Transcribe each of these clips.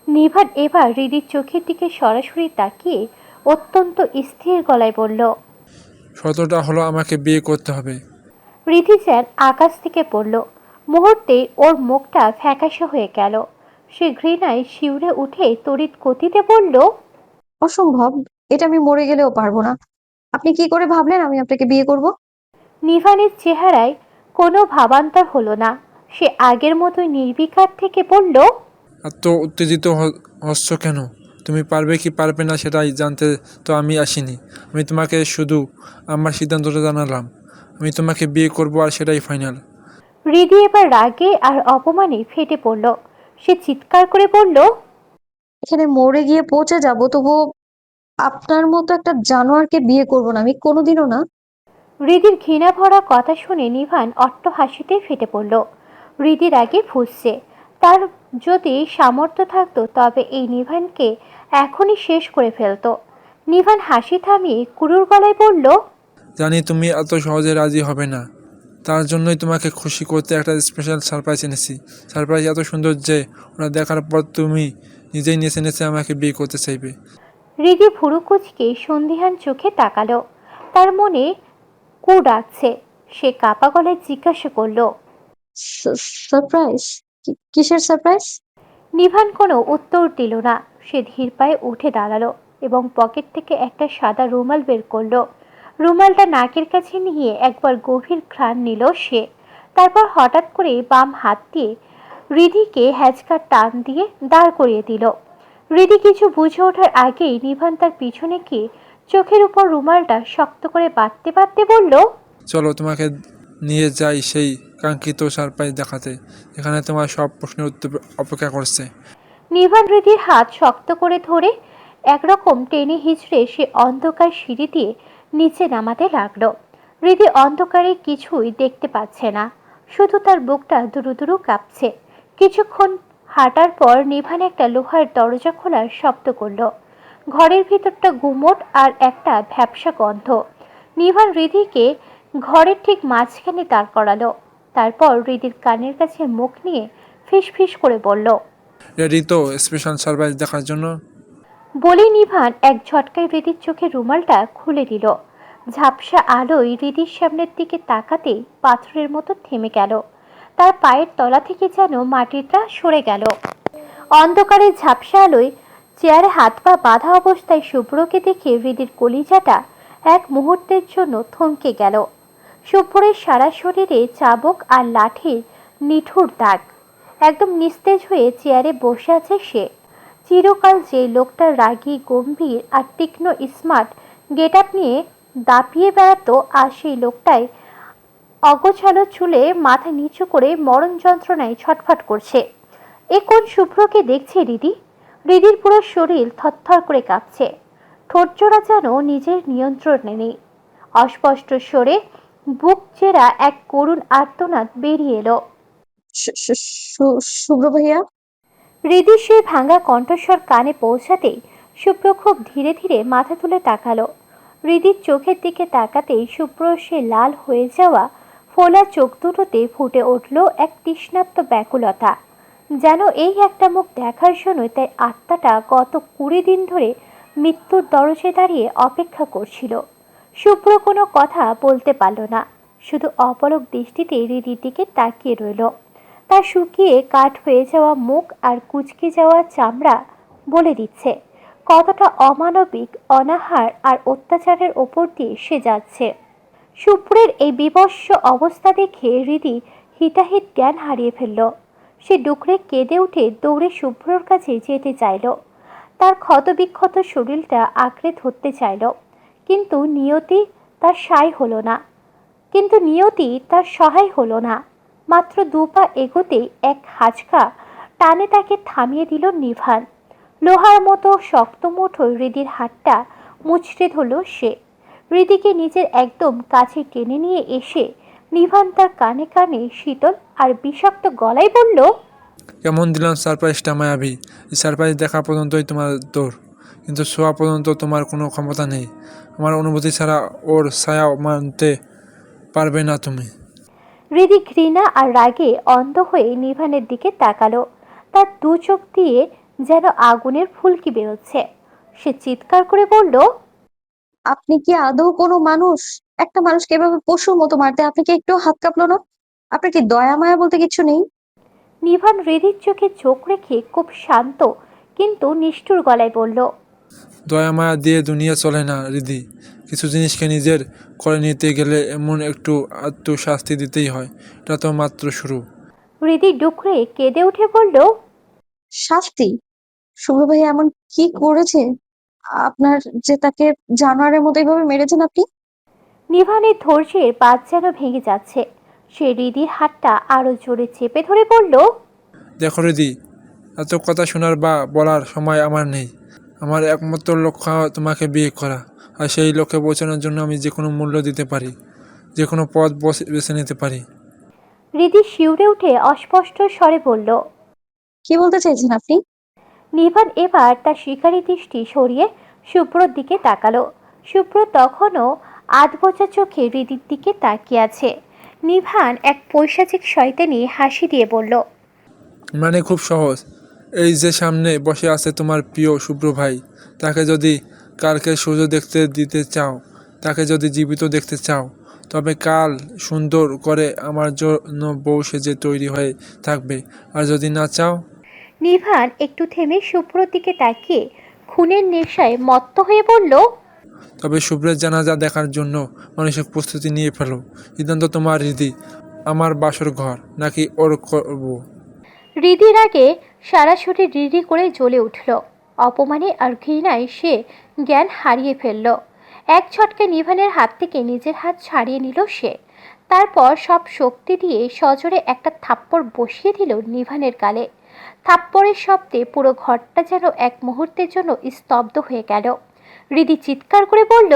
নিভান এবার হৃদির চোখের দিকে সরাসরি তাকিয়ে অত্যন্ত স্থির গলায় বলল, শর্তটা হলো আমাকে বিয়ে করতে হবে। রিধি যেন আকাশ থেকে পড়ল। মুহূর্তেই ওর মুখটা ফ্যাকাশে হয়ে গেল। সে ঘৃণায় শিউরে উঠে তড়িৎ গতিতে বলল, অসম্ভব। এটা আমি মরে গেলেও পারবো না। আপনি কি করে ভাবলেন আমি আপনাকে বিয়ে করব? নিভানের চেহারায় কোনো ভাবান্তর হলো না। সে আগের মতোই নির্বিকার থেকে বলল, এত উত্তেজিত হচ্ছ কেন? তুমি পারবে কি পারবে না সেটাই জানতে তো আমি আসিনি। আমি তোমাকে শুধু আমার সিদ্ধান্তটা জানালাম। আমি তোমাকে বিয়ে করব আর সেটাই ফাইনাল। হৃদি এবার রাগে আর অপমানে ফেটে পড়ল। সে চিৎকার করে বলল, এখানে মরে গিয়ে পচে যাব, তবুও আপনার মতো একটা জানোয়ারকে বিয়ে করব না আমি কোনোদিনও না। হৃদির ঘৃণা ভরা কথা শুনে নিভান অট্ট হাসিতে ফেটে পড়ল। হৃদির আগে ফুঁসছে। তার যদি সামর্থ্য থাকতো তবে এই নিভানকে এখনই শেষ করে ফেলতো। নিভান হাসি থামিয়ে কুরুর গলায় বলল, জানি তুমি এত সহজে রাজি হবে না। তার জন্যই তোমাকে খুশি করতে একটা স্পেশাল সারপ্রাইজ এনেছি। সারপ্রাইজ এত সুন্দর যে ওরা দেখার পর তুমি নিজেই নেচে নেচে আমাকে বিয়ে করতে চাইবে। হৃদি ভুরু কুচকে সন্দিহান চোখে তাকালো। তার মনে কু ডাকছে। সে কাপা গলায় জিজ্ঞাসা করল, সারপ্রাইজ? কিসের সারপ্রাইজ? নিভান কোনো উত্তর দিল না। সে ধীর পায়ে উঠে দাঁড়ালো এবং পকেট থেকে একটা সাদা রুমাল বের করলো। রুমালটা নাকের কাছে নিয়ে একবার গভীর ঘ্রাণ নিল সে। তারপর হঠাৎ করে বাম হাত দিয়ে হৃদিকে হ্যাচকার টান দিয়ে দাঁড় করিয়ে দিল। হৃদি কিছু বুঝে ওঠার আগেই নিভান তার পিছনে গিয়ে চোখের উপর রুমালটা শক্ত করে বাঁধতে বাঁধতে বলল, চলো তোমাকে নিয়ে যাই সেই কাঙ্ক্ষিত সারপ্রাইজ দেখাতে, এখানে তোমার সব প্রশ্নের উত্তর অপেক্ষা করছে। নিভান হৃদির হাত শক্ত করে ধরে একরকম টেনে হিঁচড়ে সে অন্ধকার সিঁড়ি দিয়ে নিচে নামাতে লাগলো। হৃদি অন্ধকারে কিছুই দেখতে পাচ্ছে না, শুধু তার বুকটা দুরু দুরু কাঁপছে। কিছুক্ষণ হাঁটার পর নিভান একটা লোহার দরজা খোলার শব্দ করলো। ঘরের ভিতরটা গুমোট আর একটা ভ্যাপসা গন্ধ। নিভান হৃদিকে ঘরের ঠিক মাঝখানে দাঁড় করালো। তারপর হৃদির কানের কাছে মুখ নিয়ে ফিস ফিস করে বলল, রেডি তো স্পেশাল সারপ্রাইজ দেখার জন্য? বলে নিভান এক ঝটকায় হৃদির চোখের রুমালটা খুলে দিল। ঝাপসা আলোয় হৃদির সামনের দিকে তাকাতে পাথরের মতো থেমে গেল। তার পায়ের তলা থেকে যেন মাটিটা সরে গেল। অন্ধকারে ঝাপসা আলোয় চেয়ারে হাত পা বাঁধা অবস্থায় শুভ্রকে দেখে হৃদির কলিজাটা এক মুহূর্তের জন্য থমকে গেল। শুভ্রের সারা শরীরে চাবুক আর লাঠির নিঠুর দাগ। একদম নিস্তেজ হয়ে চেয়ারে বসে আছে সে। চিরকাল যে লোকটা রাগী গম্ভীর আর তীক্ষ্ণ স্মার্ট গেট আপ নিয়ে দাপিয়ে বেড়াতো, আর সেই লোকটাই অগোছালো চুলে মাথা নিচু করে মরণ যন্ত্রণায় ছটফট করছে। এ কোন শুভ্রকে দেখছে হৃদি? হৃদির পুরো শরীর থরথর করে কাঁপছে। ঠোঁটজোড়া যেন নিজের নিয়ন্ত্রণে নেই। অস্পষ্ট স্বরে বুক চেরা এক করুণ আর্তনাদ বেরিয়ে এলো। শুভ্র ভাইয়া। হৃদির সেই ভাঙা কণ্ঠস্বর কানে পৌঁছাতেই শুভ্র খুব ধীরে ধীরে মাথা তুলে তাকালো। হৃদির চোখের দিকে তাকাতেই শুভ্র সে লাল হয়ে যাওয়া ফোলা চোখ দুটোতে ফুটে উঠল এক তৃষ্ণার্ত ব্যাকুলতা। যেন এই একটা মুখ দেখার জন্য তাই আত্মাটা গত 20 দিন ধরে মৃত্যুর দরজে দাঁড়িয়ে অপেক্ষা করছিল। শুভ্র কোনো কথা বলতে পারল না, শুধু অপলক দৃষ্টিতে হৃদির দিকে তাকিয়ে রইল। তার শুকিয়ে কাঠ হয়ে যাওয়া মুখ আর কুঁচকে যাওয়া চামড়া বলে দিচ্ছে কতটা অমানবিক, অনাহার আর অত্যাচারের ওপর দিয়ে সে যাচ্ছে। শুভ্রের এই বিবস্ব অবস্থা দেখে হৃদি হিতাহিত জ্ঞান হারিয়ে ফেলল। সে ডুকরে কেঁদে উঠে দৌড়ে শুভ্রর কাছে যেতে চাইল। তার ক্ষতবিক্ষত শরীরটা আঁকড়ে ধরতে চাইল, কিন্তু নিয়তি তার সায় হলো না। নিয়তি তার সহায় হলো না। মাত্র 2 পা এগোতেই এক হাঁচকা টানে তাকে থামিয়ে দিল নিভান। লোহার মতো শক্ত মুঠো হৃদির হাতটা মুচড়ে ধরল সে। হৃদিকে নিজের একদম কাছে টেনে নিয়ে এসে নিভান তার কানে কানে শীতল আর বিষাক্ত গলায় বলল, কেমন দিলাম সারপ্রাইজটা মায়াবী? এই সারপ্রাইজ দেখা পর্যন্তই তোমার দৌড়, কিন্তু শোয়া পর্যন্ত তোমার কোনো ক্ষমতা নেই। আমার অনুভূতি ছাড়া ওর ছায়া মানতে পারবে না তুমি। হৃদি ঘৃণা আর রাগে অন্ধ হয়ে নিভানের দিকে তাকালো। তার দু চোখ দিয়ে যেন আগুনের ফুলকি বেরোচ্ছে। সে চিৎকার করে বলল, আপনি কি আদৌ কোনো মানুষ? একটা মানুষকে এভাবে পশুর মতো মারতে আপনি কি একটু হাত কাঁপলো না? আপনার কি দয়া মায়া বলতে কিছু নেই? নিভান হৃদির চোখে চোখ রেখে খুব শান্ত কিন্তু নিষ্ঠুর গলায় বলল, দয়া মায়া দিয়ে দুনিয়া চলে না রিদি। কিছু জিনিসকে নিজের করে নিতে গেলে এমন একটু আত্মশাস্তি দিতেই হয়। এটা তো মাত্র শুরু। হৃদি ডুকরে কেঁদে উঠে বলল, শাস্তি? শুভ্র ভাই এমন কি করেছে আপনার যে তাকে জানোয়ারের মতো এইভাবে মেরেছেন আপনি? নিভানের ধৈর্যের বাঁধ যেন ভেঙে যাচ্ছে। সে হৃদির হাতটা আরো জোরে চেপে ধরে বলল, দেখো রিদি, এত কথা শোনার বা বলার সময় আমার নেই। আমার একমাত্র লক্ষ্য তোমাকে বিয়ে করা। আর সেই লক্ষ্যে পৌঁছানোর জন্য আমি যে কোনো মূল্য দিতে পারি, যে কোনো পথ বেছে নিতে পারি। হৃদি শিউরে উঠে অস্পষ্ট স্বরে বলল। কি বলতে চাইছেন আপনি? নিভান এবার তার শিকারী দৃষ্টি সরিয়ে শুভ্রর দিকে তাকালো। শুভ্র তখনও আধবোঝা চোখে হৃদির দিকে তাকিয়ে আছে। নিভান এক পৈশাচিক শয়তানি হাসি দিয়ে বলল, মানে খুব সহজ। এই যে সামনে বসে আছে তোমার প্রিয় শুভ্র ভাই, তাকে যদি কালকে সূর্য দেখতে দিতে চাও, তাকে যদি জীবিত দেখতে চাও, তবে কাল সুন্দর করে আমার জন্য বউ সেজে তৈরি হয়ে থাকবে। আর যদি না চাও, নিভান একটু থেমে শুভ্রর দিকে তাকিয়ে খুনের নেশায় মত্ত হয়ে বলল, তবে শুভ্রের জানাজা দেখার জন্য মানসিক প্রস্তুতি নিয়ে ফেলো। সিদ্ধান্ত তোমার হৃদি। আমার বাসর ঘর নাকি ওর করব? হৃদির আগে সারা শরীর রিরি করে জ্বলে উঠল। অপমানে আর ঘৃণায় সে জ্ঞান হারিয়ে ফেলল। এক ঝটকে নিভানের হাত থেকে নিজের হাত ছাড়িয়ে নিল সে। তারপর সব শক্তি দিয়ে সজোরে একটা থাপ্পড় বসিয়ে দিল নিভানের গালে। থাপ্পড়ের শব্দে পুরো ঘরটা যেন এক মুহূর্তের জন্য স্তব্ধ হয়ে গেল। হৃদি চিৎকার করে বলল,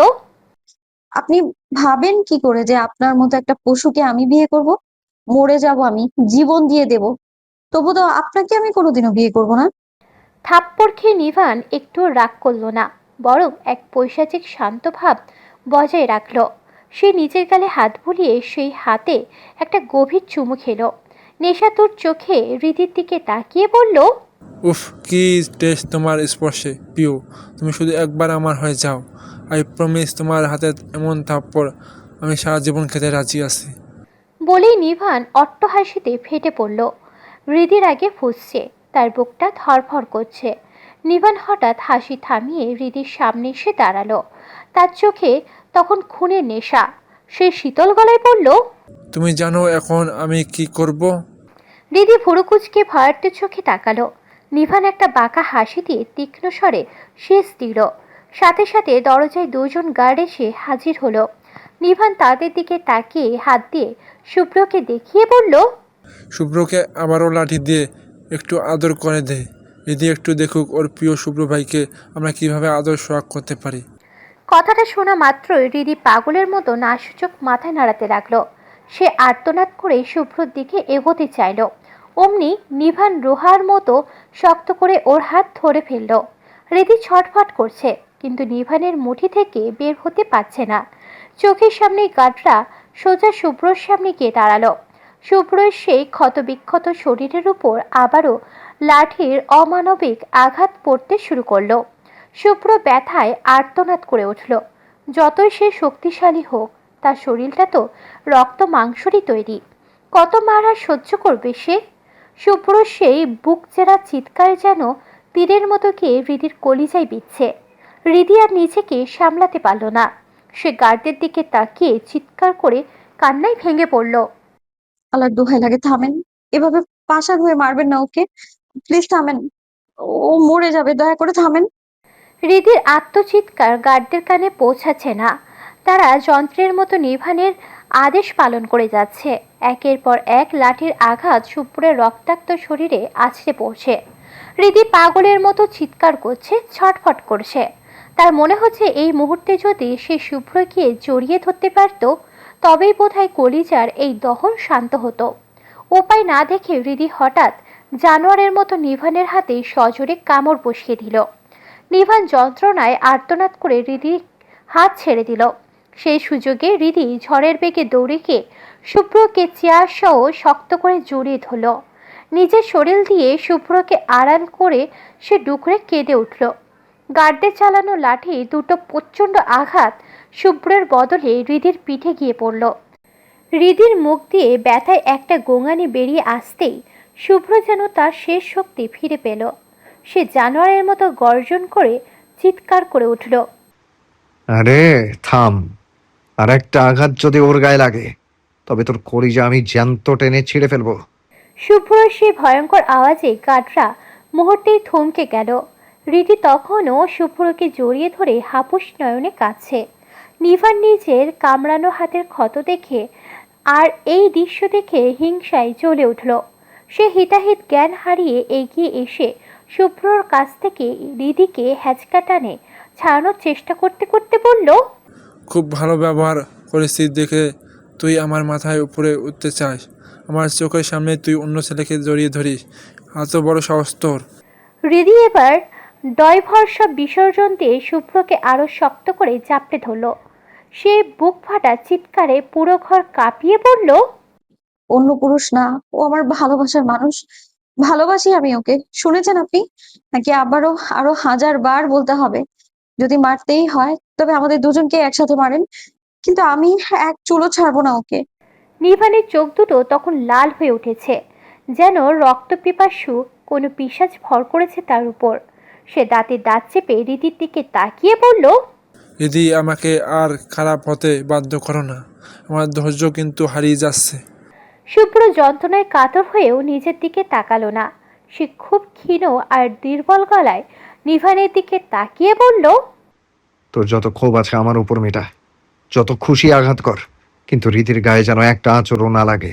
আপনি ভাবেন কি করে যে আপনার মতো একটা পশুকে আমি বিয়ে করব? মরে যাব আমি, জীবন দিয়ে দেব, তবু তো আপনাকে আমি কোনোদিনও বিয়ে করব না। থাপ্পড় খেয়ে নিভান একটুও রাগ করল না, বরং এক পৈশাচিক শান্ত ভাব বজায় রাখল। সে নিজের গালে হাত বুলিয়ে সেই হাতে একটা গভীর চুমু খেল। নেশাতুর চোখে হৃদির দিকে তাকিয়ে বলল, উফ, কি টেস্ট তোমার স্পর্শে প্রিয়। তুমি শুধু একবার আমার হয়ে যাও। আই প্রমিস, তোমার হাতে এমন থাপ্পড় আমি সারা জীবন খেতে রাজি আছি। বলেই নিভান অট্টহাসিতে ফেটে পড়ল। হৃদির আগে ফুঁসছে, তার বুকটা ধরফর করছে। নিভান হঠাৎ হাসি থামিয়ে হৃদির সামনে এসে দাঁড়ালো। তার চোখে তখন খুনের নেশা। সে শীতল গলায় বলল, তুমি জানো এখন আমি কি করব? হৃদি ভুরুকুচকে ভয়ার্থ চোখে তাকালো। নিভান একটা বাঁকা হাসি দিয়ে তীক্ষ্ণ স্বরে শেষ দিল। সাথে সাথে দরজায় দুজন গার্ড এসে হাজির হলো। নিভান তাদের দিকে তাকিয়ে হাত দিয়ে শুভ্রকে দেখিয়ে বলল, শুভ্রকে আবারও লাঠি দিয়ে একটু আদর করে দে। যদি একটু দেখুক ওর প্রিয় শুভ্র ভাইকে আমরা কিভাবে আদর সোহাগ করতে পারি। কথাটা শোনা মাত্রই হৃদি পাগলের মতো নাসূচক মাথায় নাড়াতে লাগলো। সে আর্তনাদ করে শুভ্রর দিকে এগোতে চাইল। অমনি নিভান লোহার মতো শক্ত করে ওর হাত ধরে ফেলল। হৃদি ছটফট করছে, কিন্তু নিভানের মুঠি থেকে বের হতে পারছে না। চোখের সামনে গাডরা সোজা শুভ্রর সামনে গিয়ে দাঁড়ালো। শুভ্রর সেই ক্ষতবিক্ষত শরীরের উপর আবারও লাঠির অমানবিক আঘাত পড়তে শুরু করলো। শুভ্র ব্যথায় আর্তনাদ করে উঠল। যতই সে শক্তিশালী হোক, তার শরীরটা তো রক্ত মাংসরই তৈরি। কত মার আর সহ্য করবে সে? শুভ্র সেই বুক চেরা চিৎকার যেন তীরের মতো গিয়ে হৃদির কলিজায় বিচ্ছে। হৃদি আর নিজেকে সামলাতে পারল না। সে গার্ডদের দিকে তাকিয়ে চিৎকার করে কান্নায় ভেঙে পড়ল। আল্লাহর দোহাই লাগে, থামেন। এভাবে পাষাণ হয়ে মারবেন না ওকে, প্লিজ থামেন। ও মরে যাবে, দয়া করে থামেন। হৃদির আত্মচিৎকার গার্ডদের কানে পৌঁছাচ্ছে না। তারা যন্ত্রের মতো নিভানের আদেশ পালন করে যাচ্ছে। একের পর এক লাঠির আঘাত শুভ্রের রক্তাক্ত শরীরে আছড়ে পড়ছে। হৃদি পাগলের মতো চিৎকার করছে, ছটফট করছে। তার মনে হচ্ছে এই মুহূর্তে যদি সে শুভ্রকে জড়িয়ে ধরতে পারত, তবেই বোধহয় কলিজার এই দহন শান্ত হতো। উপায় না দেখে হৃদি হঠাৎ জানোয়ারের মতো নিভানের হাতে সজোরে কামড় বসিয়ে দিল। নিভান যন্ত্রণায় আর্তনাদ করে হৃদির হাত ছেড়ে দিল। সেই সুযোগে হৃদি ঝড়ের বেগে দৌড়ে গিয়ে শুভ্রকে চেয়ার সহ শক্ত করে জড়িয়ে ধরল। নিজের শরীর দিয়ে শুভ্রকে আড়াল করে সে ডুকরে কেঁদে উঠল। গার্ডে চালানো লাঠি দুটো প্রচণ্ড আঘাত শুভ্রের বদলে হৃদির পিঠে গিয়ে পড়ল। হৃদির মুখ দিয়ে ব্যথায় একটা গোঙানি বেরিয়ে আসতেই শুভ্র যেন তার শেষ শক্তি ফিরে পেল। সে জানোয়ারের মতো গর্জন করে চিৎকার করে উঠল। আরে থাম! আর একটা আঘাত যদি ওর গায়ে লাগে তবে তোর কলিজা আমি জ্যান্ত টেনে ছিঁড়ে ফেলবো। শুভ্রর সে ভয়ঙ্কর আওয়াজে গাডরা মুহূর্তেই থমকে গেল। রীতি তখনও শুভ্রকে জড়িয়ে ধরে হাপুস নয়নে কাঁদছে। নিভান নিজের কামড়ানো হাতের ক্ষত দেখে আর এই দৃশ্য দেখে হিংসায় জ্বলে উঠল। সে হিতাহিত জ্ঞান হারিয়ে এগিয়ে এসে শুভ্রর কাছ থেকে রিদিকে হ্যাচকা টানে ছাড়ানোর চেষ্টা করতে করতে বলল, খুব ভালো ব্যবহার করেছি দেখে তুই আমার মাথায় উপরে উঠতে চাস। আমার চোখের সামনে তুই অন্য ছেলেকে জড়িয়ে ধরিস, এত বড় সাহস তোর! হৃদি এবার ডয়ভর সব বিসর্জন দিয়ে শুভ্রকে আরো শক্ত করে চাপটে ধরল। সে বুক ফাটা চিৎকারে পুরো ঘর কাঁপিয়ে পড়ল। অন্য পুরুষ না, ও আমার ভালোবাসার মানুষ। ভালোবাসি আমি ওকে। শুনেছেন আপনি? নাকি আবারও আরো 1000 বার বলতে হবে? যদি মারতেই হয় তবে আমাদের দুজনকে একসাথে মারেন, কিন্তু আমি এক চুলও ছাড়বো না ওকে। নিভানের চোখ দুটো তখন লাল হয়ে উঠেছে, যেন রক্তপিপাসু কোনো পিশাচ ভর করেছে তার উপর। সে দাঁতে দাঁত চেপে রীতির দিকে তাকিয়ে বলল, যদি আমাকে আর খারাপ হতে বাধ্য করো না, আমার ধৈর্য কিন্তু হারিয়ে যাচ্ছে। শুভ্র যন্ত্রণায় কাতর হয়েও নিজের দিকে তাকালো না। সে খুব ক্ষীণ আর দুর্বল গলায় নিভানের দিকে তাকিয়ে বলল, তোর যত ক্ষোভ আছে আমার উপর মেটা, যত খুশি আঘাত কর, কিন্তু রীতির গায়ে যেন একটা আঁচড়ও না লাগে।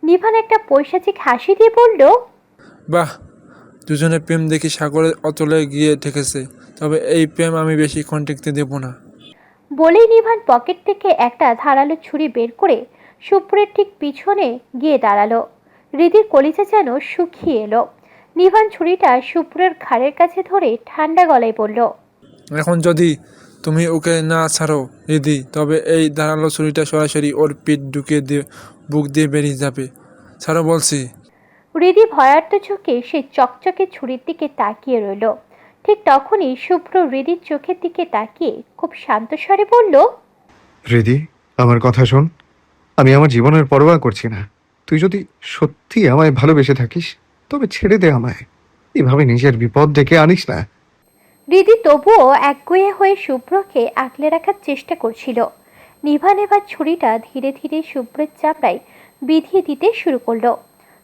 নিভান একটা পৈশাচিক হাসি দিয়ে বলল, বাহ, দুজনে প্রেম দেখি সাগরের অতলে গিয়ে ঠেকেছে। তবে এই প্রেম আমি বেশিক্ষণ টিকতে দেব না। বলেই নিভান পকেট থেকে একটা ধারালো ছুরি বের করে শুভ্রের ঠিক পিছনে গিয়ে দাঁড়ালো। হৃদির কলিজা যেন শুকিয়ে এলো। নিভান ছুরিটা শুভ্রের ঘাড়ের কাছে ধরে ঠান্ডা গলায় বলল, এখন যদি তুমি ওকে না ছাড়ো রিদি, তবে এই ধারালো ছুরিটা সরাসরি ওর পিঠ ঢুকিয়ে দিয়ে বুক দিয়ে বেরিয়ে যাবে। ছাড়ো বলছি। হৃদি ভয়ার্ত চোখে সে চকচকে ছুরির দিকে তাকিয়ে রইল। ঠিক তখনই শুভ্র হৃদির চোখের দিকে তাকিয়ে খুব শান্ত স্বরে বলল, হৃদি, আমার কথা শোন। আমি আমার জীবনের পরোয়া করছি না। তুই যদি সত্যি আমায় ভালোবেসে থাকিস তবে ছেড়ে দে আমায়। এভাবে নিজের বিপদ ডেকে আনিস না। হৃদি তবুও একগুঁয়ে হয়ে শুভ্রকে আগলে রাখার চেষ্টা করছিল। নিভান এবার ছুরিটা ধীরে ধীরে শুভ্রের চামড়ায় বিধিয়ে দিতে শুরু করলো।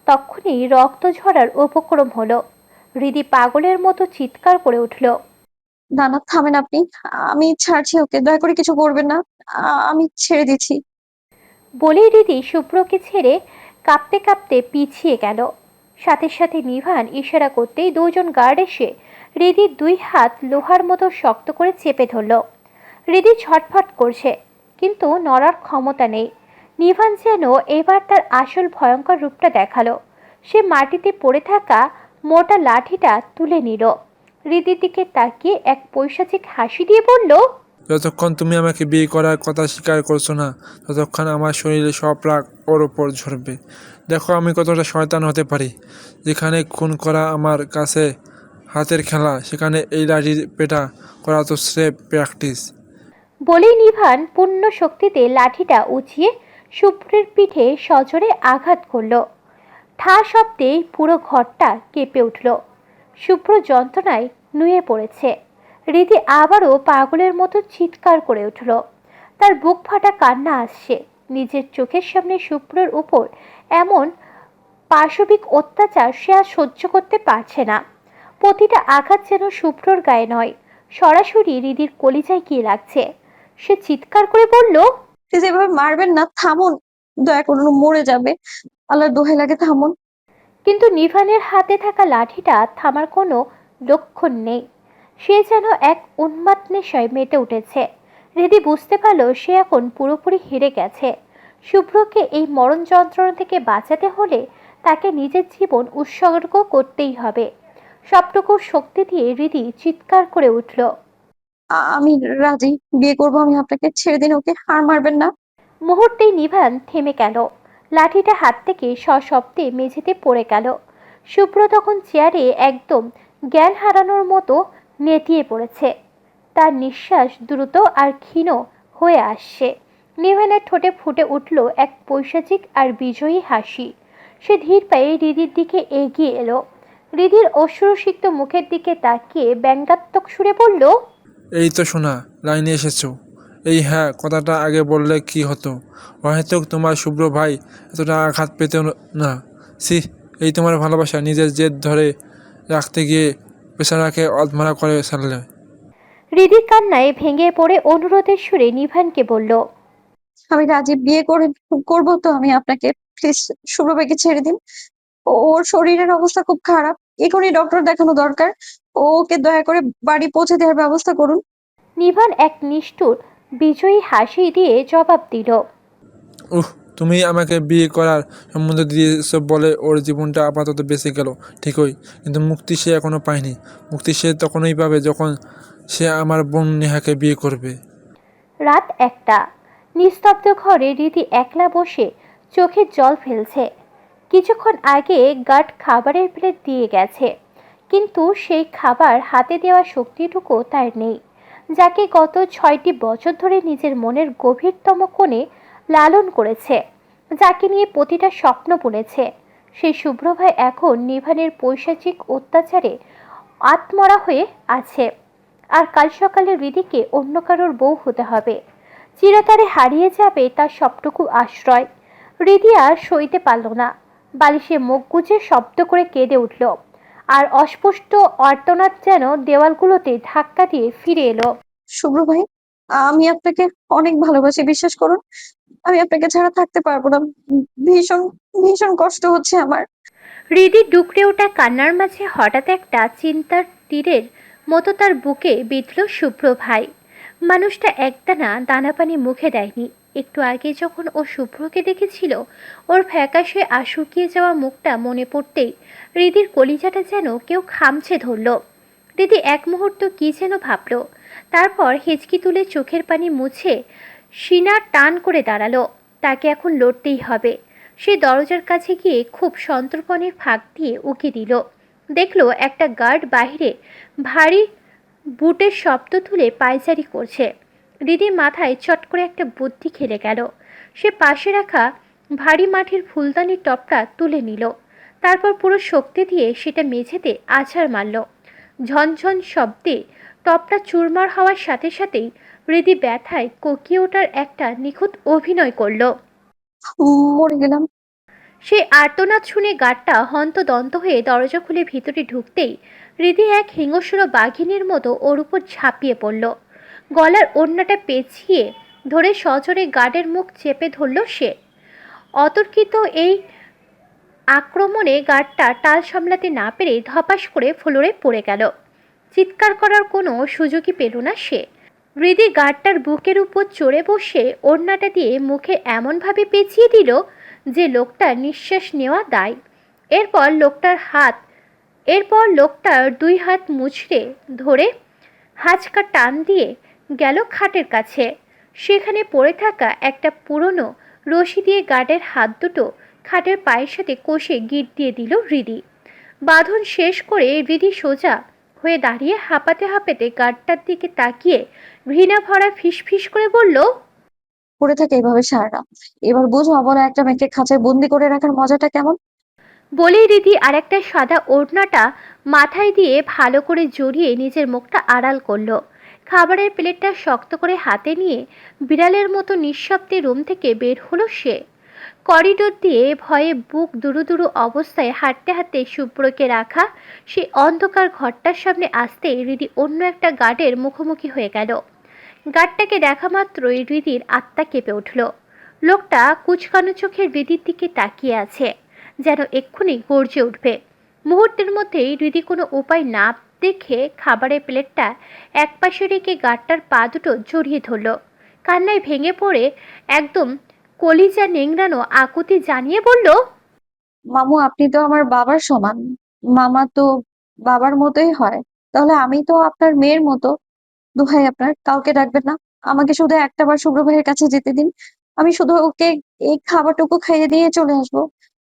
তখনই রক্ত ঝরার উপক্রম হলো। হৃদি পাগলের মতো চিৎকার করে উঠল। না না, থামেন আপনি। আমি ছাড়ছি ওকে, দয়া করে কিছু করবেন না। আমি ছেড়ে দিচ্ছি। বলেই হৃদি শুভ্রকে ছেড়ে কাঁপতে কাঁপতে পিছিয়ে গেল। সাথে সাথে নিভান ইশারা করতেই দুজন গার্ড এসে হৃদির দুই হাত লোহার মতো শক্ত করে চেপে ধরল। হৃদি ছটফট করছে, কিন্তু নড়ার ক্ষমতা নেই। নিভান যেন এবার তার আসল ভয়ঙ্কর রূপটা দেখালো। সে মাটিতে পড়ে থাকা মোটা লাঠিটা তুলে নিল। হৃদির দিকে তাকিয়ে এক পৈশাচিক হাসি দিয়ে বলল, যতক্ষণ তুমি আমাকে বিয়ে করার কথা স্বীকার করছো না, ততক্ষণ আমার শরীরে সব রাগ ওর ওপর ঝরবে। দেখো আমি কতটা শয়তান হতে পারি। যেখানে খুন করা আমার কাছে হাতের খেলা, সেখানে এই লাঠির পেটা করা তো স্রেফ প্র্যাকটিস। বলেই নিভান পূর্ণ শক্তিতে লাঠিটা উঁচিয়ে শুভ্রের পিঠে সজোরে আঘাত করল। ঠা শব্দেই পুরো ঘরটা কেঁপে উঠল। শুভ্র যন্ত্রণায় নুয়ে পড়েছে। রীতি আবারও পাগলের মতো চিৎকার করে উঠল। তার বুক ফাটা কান্না আসছে। নিজের চোখের সামনে শুভ্রর উপর এমন পাশবিক অত্যাচার সে আর সহ্য করতে পারছে না। প্রতিটা আঘাত যেন শুভ্রর গায়ে নয়, সরাসরি হৃদির কলিজায় গিয়ে লাগছে। সে চিৎকার করে বলল, প্লিজ এভাবে মারবেন না, থামুন। দয়া করুন, ও মরে যাবে। আল্লাহর দোহাই লাগে, থামুন। কিন্তু নিভানের হাতে থাকা লাঠিটা থামার কোনো লক্ষণ নেই। সে যেন এক উন্মাদ নেশায় মেতে উঠেছে। হৃদি বুঝতে পারল সে এখন পুরোপুরি হেরে গেছে। শুভ্রকে এই মরণ যন্ত্রণা থেকে বাঁচাতে হলে তাকে নিজের জীবন উৎসর্গ করতেই হবে। সবটুকু শক্তি দিয়ে হৃদি চিৎকার করে উঠল, আমি রাজি, বিয়ে করবো আমি আপনাকে। ছেড়ে দিন ওকে, আর মারবেন না। মুহূর্তেই নিভান থেমে গেল। লাঠিটা হাত থেকে সশব্দে মেঝেতে পড়ে গেল। শুভ্র তখন চেয়ারে একদম জ্ঞান হারানোর মতো নেতিয়ে পড়েছে। তার নিঃশ্বাস দ্রুত আর ক্ষীণ হয়ে আসছে। নিভানের ঠোঁটে ফুটে উঠল এক পৈশাচিক আর বিজয়ী হাসি। সে ধীর পায়ে হৃদির দিকে এগিয়ে এলো। হৃদির অশ্রুসিক্ত মুখের দিকে তাকিয়ে ব্যঙ্গাত্মক সুরে বলল, এই তো শোনা, লাইনে এসেছো। এই হ্যাঁ কথাটা আগে বললে কি হতো? হয়তো তোমার শুভ্র ভাই এতটা আঘাত পেত না। সি, এই তোমার ভালোবাসা নিজের জেদ ধরে রাখতে গিয়ে বেচারাকে অধমরা করে সারলে। হৃদি কান্নায় ভেঙে পড়ে অনুরোধের সুরে নিভানকে বলল, আমি রাজি, বিয়ে করবো তো আমি আপনাকে। প্লিজ শুভ্র ভাইকে ছেড়ে দিন। ওর শরীরের অবস্থা খুব খারাপ, এখনই ডক্টর দেখানো দরকার। ওকে দয়া করে বাড়ি পৌঁছে দেওয়ার ব্যবস্থা করুন। নিভান এক নিষ্ঠুর বিজয়ী হাসি দিয়ে জবাব দিল, উহ, তুমি আমাকে বিয়ে করার সম্বন্ধ দিয়েছ বলে ওর জীবনটা আপাতত বেঁচে গেল ঠিকই, কিন্তু মুক্তি সে এখনো পায়নি। মুক্তি সে তখনই পাবে যখন সে আমার বোন নেহাকে বিয়ে করবে। রাত 1টা। নিস্তব্ধ ঘরে রীতি একলা বসে চোখের জল ফেলছে। কিছুক্ষণ আগে গার্ড খাবারের প্লেট দিয়ে গেছে, কিন্তু সেই খাবার হাতে দেওয়ার শক্তিটুকু তার নেই, যাকে গত 6টি বছর ধরে নিজের মনের গভীরতম কোণে লালন করেছে, যাকে নিয়ে প্রতিটা স্বপ্ন বুনেছে। সেই শুভ্রভাই এখন নিভানের পৈশাচিক অত্যাচারে আত্মরা হয়ে আছে। আর কাল সকালে হৃদিকে অন্য কারোর বউ হতে হবে। চিরতরে হারিয়ে যাবে তার সবটুকু আশ্রয়। হৃদি আর সইতে পারল না। বালিশে মুখ গুজে শব্দ করে কেঁদে উঠল। আর অস্পষ্ট আর্তনাদ যেন দেওয়ালগুলোতে ধাক্কা দিয়ে ফিরে এলো। শুভ্র ভাই, আমি আপনাকে অনেক ভালোবাসি, বিশ্বাস করুন। আমি আপনাকে ছাড়া থাকতে পারবো না। ভীষণ ভীষণ কষ্ট হচ্ছে আমার। হৃদি ডুকরে ওঠা কান্নার মাঝে হঠাৎ একটা চিন্তার তীরের মতো তার বুকে বিঁধল শুভ্র ভাই। মানুষটা একটানা দানাপানি মুখে দেয়নি। একটু আগে যখন ও শুভ্রকে দেখেছিল, ওর ফ্যাকাশে আর শুকিয়ে যাওয়া মুখটা মনে পড়তেই হৃদির কলিজাটা যেন কেউ খামছে ধরল। হৃদি এক মুহূর্ত কী যেন ভাবল, তারপর হেঁচকি তুলে চোখের পানি মুছে সিনা টান করে দাঁড়ালো। তাকে এখন লড়তেই হবে। সে দরজার কাছে গিয়ে খুব সন্তর্পণে ফাঁক দিয়ে উকি দিল। দেখল একটা গার্ড বাহিরে ভারী বুটের শব্দ তুলে পায়চারি করছে। হৃদির মাথায় চট করে একটা বুদ্ধি খেলে গেল। সে পাশে রাখা ভারী মাটির ফুলদানির টপটা তুলে নিল। তারপর পুরো শক্তি দিয়ে সেটা মেঝেতে আছাড় মারল। ঝনঝন শব্দে টপটা চুরমার হওয়ার সাথে সাথেই হৃদি ব্যথায় কোকিয়ে ওঠার একটা নিখুঁত অভিনয় করল। মরে গেলাম। সেই আর্তনাদ শুনে গার্ডটা হন্তদন্ত হয়ে দরজা খুলে ভিতরে ঢুকতেই হৃদি এক হিংস্র বাঘিনীর মতো ওর উপর ঝাঁপিয়ে পড়ল। গলার ওড়নাটা পেঁচিয়ে ধরে সজোরে গার্ডের মুখ চেপে ধরল সে। অতর্কিত এই আক্রমণে গার্ডটা টাল সামলাতে না পেরে ধপাস করে ফ্লোরে পড়ে গেল। চিৎকার করার কোনো সুযোগই পেল না সে। হৃদি গার্ডটার বুকের উপর চড়ে বসে ওড়নাটা দিয়ে মুখে এমনভাবে পেঁচিয়ে দিল যে লোকটার নিঃশ্বাস নেওয়া দায়। এরপর লোকটার 2 হাত মুচড়ে ধরে হাঁচকা টান দিয়ে গেল খাটের কাছে। সেখানে পড়ে থাকা একটা পুরনো রশি দিয়ে গার্ডের হাত দুটো খাটের পায়ের সাথে কষে গিঁট দিয়ে দিল হৃদি। বাঁধন শেষ করে হৃদি সোজা হয়ে দাঁড়িয়ে হাঁপাতে হাঁপাতে গার্ডটার দিকে তাকিয়ে ঘৃণা ভরা ফিসফিস করে বলল, পড়ে থাকে এভাবে সারা রাত। এবার বুঝো বলো, একটা মেয়েকে খাঁচায় বন্দি করে রাখার মজাটা কেমন। বলেই রীতি আরেকটা সাদা ওড়নাটা মাথায় দিয়ে ভালো করে জড়িয়ে নিজের মুখটা আড়াল করলো। খাবারের প্লেটটা শক্ত করে হাতে নিয়ে বিড়ালের মতো নিঃশব্দে রুম থেকে বের হলো সে। করিডোর দিয়ে ভয়ে বুক দুরু অবস্থায় হাঁটতে হাঁটতে শুভ্রকে রাখা সেই অন্ধকার ঘরটার সামনে আসতে হৃদি অন্য একটা গার্ডের মুখোমুখি হয়ে গেল। গার্ডটাকে দেখা মাত্রই হৃদির আত্মা কেঁপে উঠল। লোকটা কুচকানো চোখের হৃদির দিকে তাকিয়ে আছে, যেন এক্ষুনি গর্জে উঠবে। মুহূর্তের মধ্যেই হৃদি কোনো উপায় না দেখে খাবারের প্লেটটা একপাশে রেখে গার্ডটার পা দুটো জড়িয়ে ধরল। কান্নায় ভেঙে পড়ে একদম কলিজা নেংড়ানো আকুতি জানিয়ে বলল, মামু, আপনি তো আমার বাবার সমান। মামা তো বাবার মতোই হয়। তাহলে আমি তো আপনার মেয়ের মতো। দোহাই আপনার, কাউকে ডাকবেন না। আমাকে শুধু একটা বার শুভ্র ভাইয়ের কাছে যেতে দিন। আমি শুধু ওকে এই খাবারটুকু খাইয়ে দিয়ে চলে আসবো।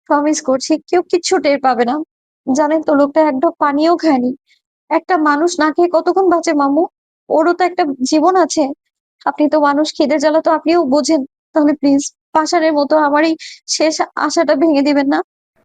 প্রমিস করছি কেউ কিচ্ছু টের পাবে না। জানেন তো লোকটা এক ঢোক পানিও খায়নি। একটা মানুষ না খেয়ে কতক্ষণ বাঁচে মামু? ওরও তো একটা জীবন আছে। আপনি তো মানুষ, খিদে জ্বালা তো আপনিও বোঝেন। তাহলে প্লিজ পাষাণের মতো আমার এই শেষ আশাটা ভেঙে দিবেন না।